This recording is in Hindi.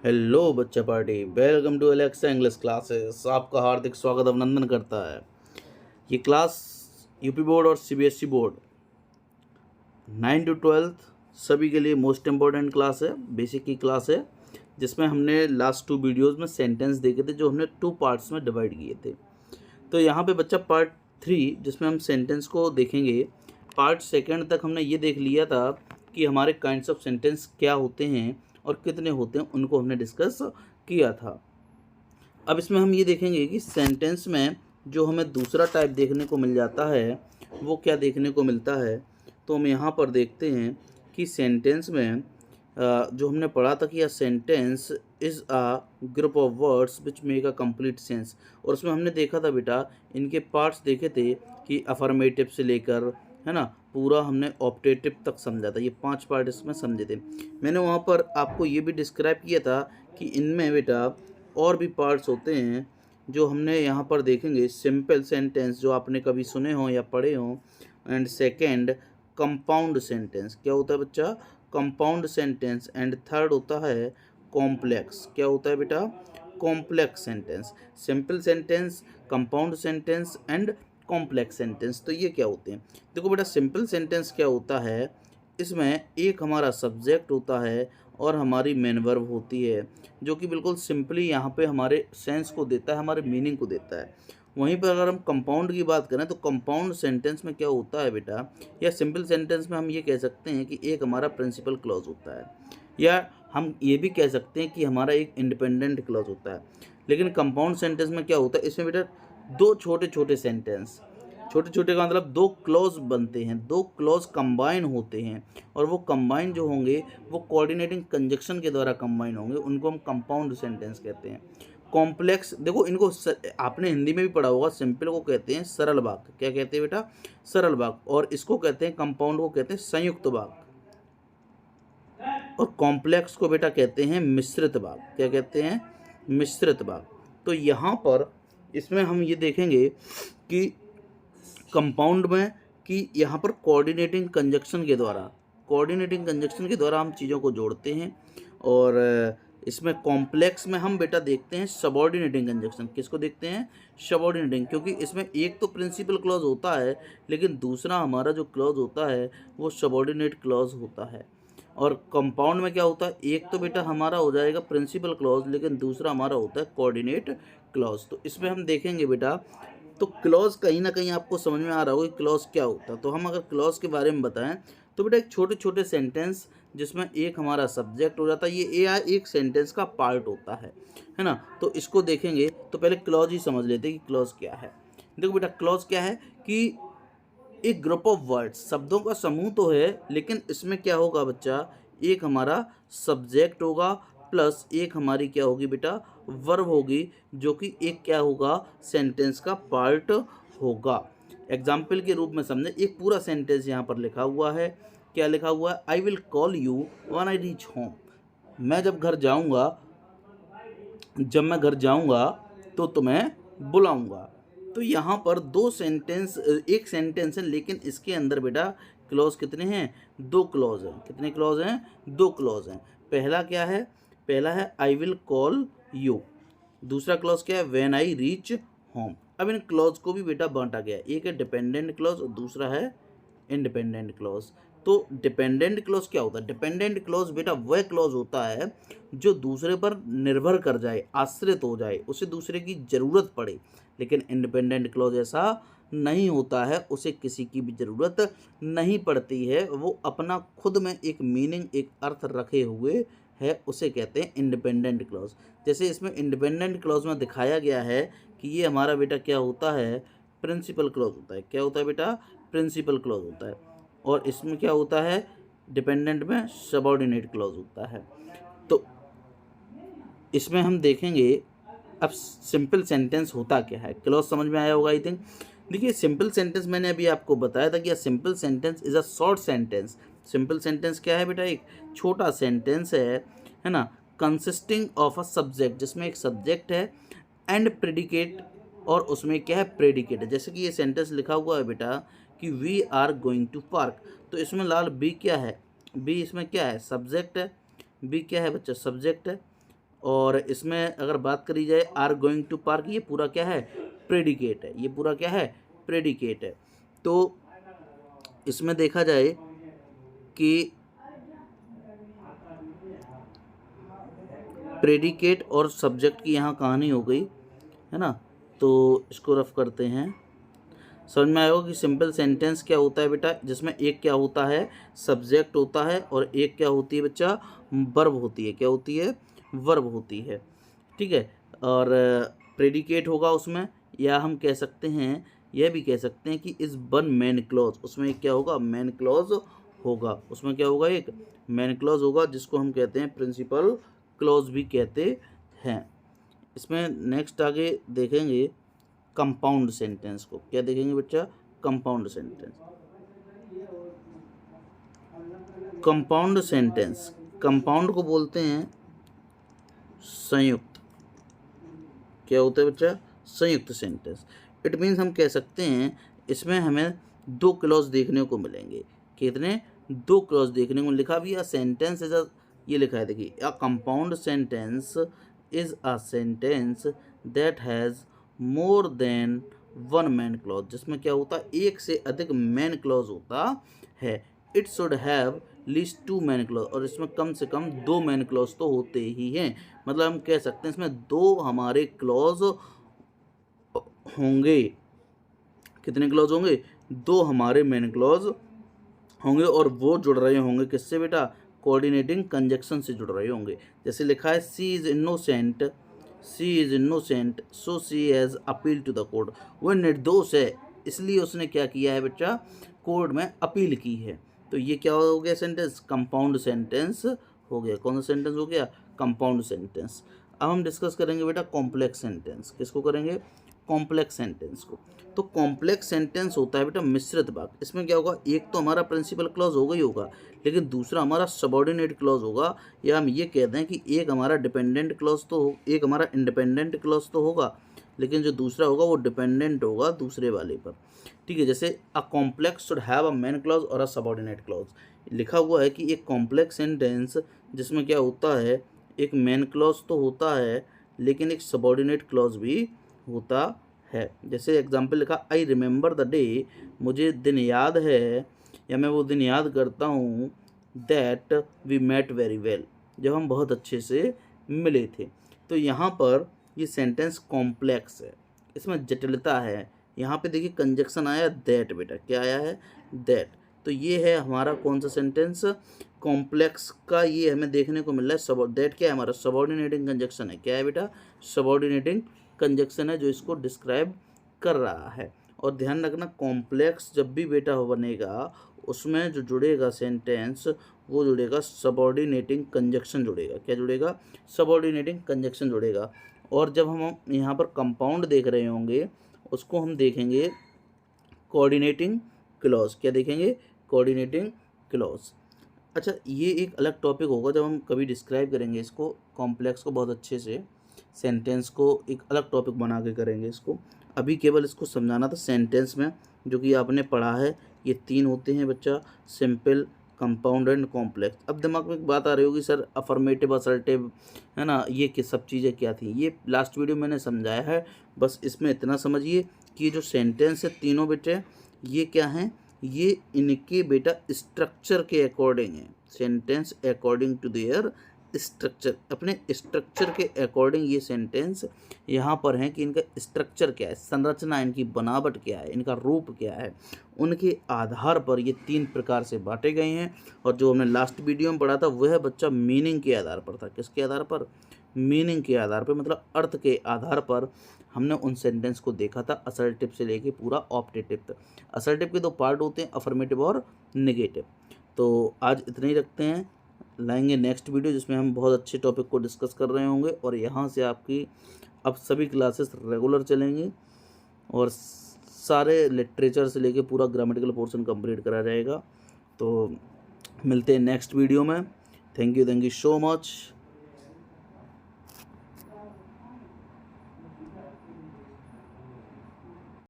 हेलो बच्चा party, welcome to Alexa English classes. आपका हार्दिक स्वागत अभिनंदन करता है। ये क्लास यूपी बोर्ड और सीबीएसई बोर्ड 9 to 12 सभी के लिए मोस्ट इम्पोर्टेंट क्लास है, बेसिक की क्लास है, जिसमें हमने लास्ट 2 वीडियोस में सेंटेंस देखे थे जो हमने 2 पार्ट्स में डिवाइड किए थे। तो यहाँ पे बच्चा पार्ट 3 जिसमें हम सेंटेंस को देखेंगे। पार्ट 2 तक हमने ये देख लिया था कि हमारे काइंड्स ऑफ सेंटेंस क्या होते हैं और कितने होते हैं, उनको हमने डिस्कस किया था। अब इसमें हम ये देखेंगे कि सेंटेंस में जो हमें दूसरा टाइप देखने को मिल जाता है वो क्या देखने को मिलता है। तो हम यहाँ पर देखते हैं कि सेंटेंस में जो हमने पढ़ा था कि sentence is a group of words which make a complete sense. और उसमें हमने देखा था बेटा, इनके पार्ट्स देखे थे कि अफर्मेटिव से लेकर, है ना, पूरा हमने ऑप्टेटिव तक समझा था। ये 5 पार्ट इसमें समझे थे। मैंने वहाँ पर आपको ये भी डिस्क्राइब किया था कि इनमें बेटा और भी पार्ट्स होते हैं जो हमने यहाँ पर देखेंगे। सिंपल सेंटेंस जो आपने कभी सुने हों या पढ़े हों, एंड सेकेंड कंपाउंड सेंटेंस। क्या होता है बच्चा? Compound sentence. एंड थर्ड होता है कॉम्प्लेक्स। क्या होता है बेटा? Complex sentence. Simple sentence, compound sentence and complex sentence. तो ये क्या होते हैं? देखो बेटा, सिंपल सेंटेंस क्या होता है, इसमें एक हमारा सब्जेक्ट होता है और हमारी मेन वर्ब होती है, जो कि बिल्कुल सिंपली यहाँ पे हमारे सेंस को देता है, हमारे मीनिंग को देता है। वहीं पर अगर हम कंपाउंड की बात करें तो कंपाउंड सेंटेंस में क्या होता है बेटा, या सिंपल सेंटेंस में हम ये कह सकते हैं कि एक हमारा प्रिंसिपल क्लॉज होता है, या हम ये भी कह सकते हैं कि हमारा एक इंडिपेंडेंट क्लॉज होता है। लेकिन कंपाउंड सेंटेंस में क्या होता है, इसमें बेटा दो छोटे छोटे सेंटेंस, छोटे छोटे का मतलब दो क्लॉज बनते हैं, दो क्लॉज कंबाइन होते हैं, और वो कंबाइन जो होंगे वो कोऑर्डिनेटिंग कंजक्शन के द्वारा कंबाइन होंगे, उनको हम कंपाउंड सेंटेंस कहते हैं। कॉम्प्लेक्स, देखो इनको आपने हिंदी में भी पढ़ा होगा, सिंपल को कहते हैं सरल वाक्य। क्या कहते हैं बेटा? सरल वाक्य। और इसको कहते हैं, कंपाउंड को कहते हैं संयुक्त वाक्य, और कॉम्प्लेक्स को बेटा कहते हैं मिश्रित वाक्य। क्या कहते हैं? मिश्रित वाक्य। तो यहाँ पर इसमें हम ये देखेंगे कि कंपाउंड में कि यहाँ पर कोऑर्डिनेटिंग कंजक्शन के द्वारा हम चीज़ों को जोड़ते हैं। और इसमें कॉम्प्लेक्स में हम बेटा देखते हैं सबऑर्डिनेटिंग कंजक्शन। किसको देखते हैं? सबऑर्डिनेटिंग। क्योंकि इसमें एक तो प्रिंसिपल क्लॉज होता है, लेकिन दूसरा हमारा जो क्लॉज होता है वो सबऑर्डिनेट क्लॉज होता है। और कंपाउंड में क्या होता है, एक तो बेटा हमारा हो जाएगा प्रिंसिपल क्लॉज, लेकिन दूसरा हमारा होता है कोऑर्डिनेट क्लॉज। तो इसमें हम देखेंगे बेटा, तो क्लॉज कहीं ना कहीं आपको समझ में आ रहा होगा कि क्लॉज क्या होता है। तो हम अगर क्लॉज के बारे में बताएं तो बेटा एक छोटे छोटे सेंटेंस जिसमें एक हमारा सब्जेक्ट हो जाता है, ये एक सेंटेंस का पार्ट होता है ना। तो इसको देखेंगे तो पहले क्लॉज ही समझ लेते हैं कि क्लॉज क्या है। देखो बेटा, क्लॉज क्या है कि एक ग्रुप ऑफ वर्ड्स, शब्दों का समूह तो है, लेकिन इसमें क्या होगा बच्चा, एक हमारा सब्जेक्ट होगा प्लस एक हमारी क्या होगी बेटा, वर्ब होगी, जो कि एक क्या होगा, सेंटेंस का पार्ट होगा। एग्जाम्पल के रूप में समझे, एक पूरा सेंटेंस यहाँ पर लिखा हुआ है। क्या लिखा हुआ है? I will call you when I reach home. मैं जब मैं घर जाऊँगा तो तुम्हें बुलाऊँगा। तो यहाँ पर एक सेंटेंस है, लेकिन इसके अंदर बेटा क्लॉज कितने हैं? 2 क्लॉज हैं। कितने क्लॉज हैं? 2 क्लॉज हैं। पहला क्या है? पहला है आई विल कॉल यू। दूसरा क्लॉज क्या है? When I reach home. अब इन क्लॉज को भी बेटा बांटा गया, एक है डिपेंडेंट क्लॉज और दूसरा है इंडिपेंडेंट क्लॉज। तो डिपेंडेंट क्लॉज क्या होता है? डिपेंडेंट क्लॉज बेटा वह क्लॉज होता है जो दूसरे पर निर्भर कर जाए, आश्रित हो जाए, उसे दूसरे की ज़रूरत पड़े। लेकिन इंडिपेंडेंट क्लॉज ऐसा नहीं होता है, उसे किसी की भी ज़रूरत नहीं पड़ती है, वो अपना खुद में एक मीनिंग, एक अर्थ रखे हुए है, उसे कहते हैं इंडिपेंडेंट क्लॉज। जैसे इसमें इंडिपेंडेंट क्लॉज में दिखाया गया है कि ये हमारा बेटा क्या होता है, प्रिंसिपल क्लॉज होता है। क्या होता है बेटा? प्रिंसिपल क्लॉज होता है। और इसमें क्या होता है, डिपेंडेंट में सबऑर्डिनेट क्लॉज होता है। तो इसमें हम देखेंगे अब सिंपल सेंटेंस होता क्या है। क्लॉज समझ में आया होगा आई थिंक। देखिए, सिंपल सेंटेंस मैंने अभी आपको बताया था कि simple sentence is a short sentence. Simple sentence क्या है बेटा? एक छोटा सेंटेंस है ना, कंसिस्टिंग ऑफ अ सब्जेक्ट, जिसमें एक सब्जेक्ट है एंड प्रेडिकेट, और उसमें क्या है, प्रेडिकेट है। जैसे कि ये सेंटेंस लिखा हुआ है बेटा कि we are going to park. तो इसमें लाल बी क्या है? बी इसमें क्या है? सब्जेक्ट है। बी क्या है बच्चा? सब्जेक्ट है। और इसमें अगर बात करी जाए आर गोइंग टू पार्क, ये पूरा क्या है, प्रेडिकेट है, ये पूरा क्या है, प्रेडिकेट है। तो इसमें देखा जाए कि प्रेडिकेट और सब्जेक्ट की यहाँ कहानी हो गई है ना। तो इसको रफ करते हैं, समझ में आएगा कि सिंपल सेंटेंस क्या होता है बेटा, जिसमें एक क्या होता है, सब्जेक्ट होता है, और एक क्या होती है बच्चा, वर्ब होती है। क्या होती है, वर्ब होती है, ठीक है। और प्रेडिकेट होगा उसमें, या हम कह सकते हैं, यह भी कह सकते हैं कि इज़ वन मैन क्लॉज, उसमें एक क्या होगा, मैन क्लॉज होगा, उसमें क्या होगा, एक मैन क्लॉज होगा, जिसको हम कहते हैं प्रिंसिपल क्लॉज भी कहते हैं। इसमें नेक्स्ट आगे देखेंगे कंपाउंड सेंटेंस को। क्या देखेंगे बच्चा, compound sentence. Compound sentence, compound को बोलते हैं संयुक्त। क्या होता है बच्चा, संयुक्त सेंटेंस। इट मीन्स हम कह सकते हैं इसमें हमें दो क्लॉज देखने को मिलेंगे। कितने, दो क्लॉज देखने को लिखा भी है। सेंटेंस इज ये लिखा है, देखिए, a compound sentence is a sentence that has more than one man clause, जिसमें क्या होता है, एक से अधिक मैन क्लॉज होता है। It should have least two main clause, और इसमें कम से कम दो मैन क्लॉज तो होते ही हैं। मतलब हम कह सकते हैं इसमें दो हमारे क्लॉज होंगे। कितने क्लॉज होंगे, दो हमारे मैन क्लॉज होंगे, और वो जुड़ रहे होंगे किससे बेटा, कोऑर्डिनेटिंग कंजक्शन से जुड़ रहे होंगे। जैसे लिखा है she is innocent, she is innocent so she has appeal to the court, वह निर्दोष है इसलिए उसने क्या किया है बच्चा, कोर्ट में अपील की है। तो ये क्या हो गया सेंटेंस, कंपाउंड सेंटेंस हो गया। कौन सा सेंटेंस हो गया, कंपाउंड सेंटेंस। अब हम डिस्कस करेंगे बेटा कॉम्प्लेक्स सेंटेंस। किसको करेंगे, कॉम्प्लेक्स सेंटेंस को। तो कॉम्प्लेक्स सेंटेंस होता है बेटा मिश्रित वाक्य। इसमें क्या होगा, एक तो हमारा प्रिंसिपल क्लॉज होगा ही होगा, लेकिन दूसरा हमारा सबऑर्डिनेट क्लॉज होगा, या हम ये कहते हैं कि एक हमारा डिपेंडेंट क्लॉज तो हो, एक हमारा इंडिपेंडेंट क्लॉज तो होगा, लेकिन जो दूसरा होगा वो डिपेंडेंट होगा दूसरे वाले पर, ठीक है। जैसे a complex should have a main clause और अ सबऑर्डिनेट क्लॉज। लिखा हुआ है कि एक कॉम्प्लेक्स सेंटेंस जिसमें क्या होता है, एक मेन क्लॉज तो होता है, लेकिन एक सबऑर्डिनेट क्लॉज भी होता है। जैसे एग्जाम्पल लिखा, आई रिमेंबर द डे, मुझे दिन याद है, या मैं वो दिन याद करता हूँ, that we met very well, जब हम बहुत अच्छे से मिले थे। तो यहाँ पर ये सेंटेंस कॉम्प्लेक्स है, इसमें जटिलता है। यहाँ पे देखिए कंजक्शन आया दैट, बेटा क्या आया है, दैट। तो ये है हमारा कौन सा सेंटेंस, कॉम्प्लेक्स का, ये हमें देखने को मिल रहा है। सब दैट क्या है हमारा, सबऑर्डिनेटिंग कंजक्शन है। क्या है बेटा, सबऑर्डिनेटिंग कंजक्शन है जो इसको डिस्क्राइब कर रहा है। और ध्यान रखना, कॉम्प्लेक्स जब भी बेटा बनेगा उसमें जो जुड़ेगा सेंटेंस, वो जुड़ेगा सबऑर्डिनेटिंग कंजक्शन जुड़ेगा। क्या जुड़ेगा, सबऑर्डिनेटिंग कंजक्शन जुड़ेगा। और जब हम यहाँ पर कंपाउंड देख रहे होंगे, उसको हम देखेंगे कोऑर्डिनेटिंग क्लॉज। क्या देखेंगे, कोऑर्डिनेटिंग क्लॉज। अच्छा, ये एक अलग टॉपिक होगा जब हम कभी डिस्क्राइब करेंगे इसको, कॉम्प्लेक्स को बहुत अच्छे से, सेंटेंस को एक अलग टॉपिक बना के करेंगे इसको। अभी केवल इसको समझाना था सेंटेंस में, जो कि आपने पढ़ा है। ये तीन होते हैं बच्चा, सिंपल, कंपाउंड एंड कॉम्प्लेक्स। अब दिमाग में एक बात आ रही होगी, सर अफर्मेटिव, असर्टिव, है ना, ये किस सब चीज़ें क्या थी। ये लास्ट वीडियो मैंने समझाया है, बस इसमें इतना समझिए कि जो सेंटेंस है तीनों बेटे, ये क्या हैं, ये इनके बेटा स्ट्रक्चर के अकॉर्डिंग है। Sentence according to their structure, अपने स्ट्रक्चर के अकॉर्डिंग ये सेंटेंस यहाँ पर हैं कि इनका स्ट्रक्चर क्या है, संरचना, इनकी बनावट क्या है, इनका रूप क्या है, उनके आधार पर ये तीन प्रकार से बांटे गए हैं। और जो हमने लास्ट वीडियो में पढ़ा था वह बच्चा मीनिंग के आधार पर था। किसके आधार पर, मीनिंग के आधार पर, मतलब अर्थ के आधार पर हमने उन सेंटेंस को देखा था, असर्टिव से लेके पूरा ऑप्टेटिव तक। असर्टिव के दो पार्ट होते हैं, अफर्मेटिव और नेगेटिव। तो आज इतने ही रखते हैं, लाएंगे नेक्स्ट वीडियो जिसमें हम बहुत अच्छे टॉपिक को डिस्कस कर रहे होंगे। और यहाँ से आपकी अब सभी क्लासेस रेगुलर चलेंगी, और सारे लिटरेचर से लेके पूरा ग्रामेटिकल पोर्शन कंप्लीट करा जाएगा। तो मिलते हैं नेक्स्ट वीडियो में। Thank you so much.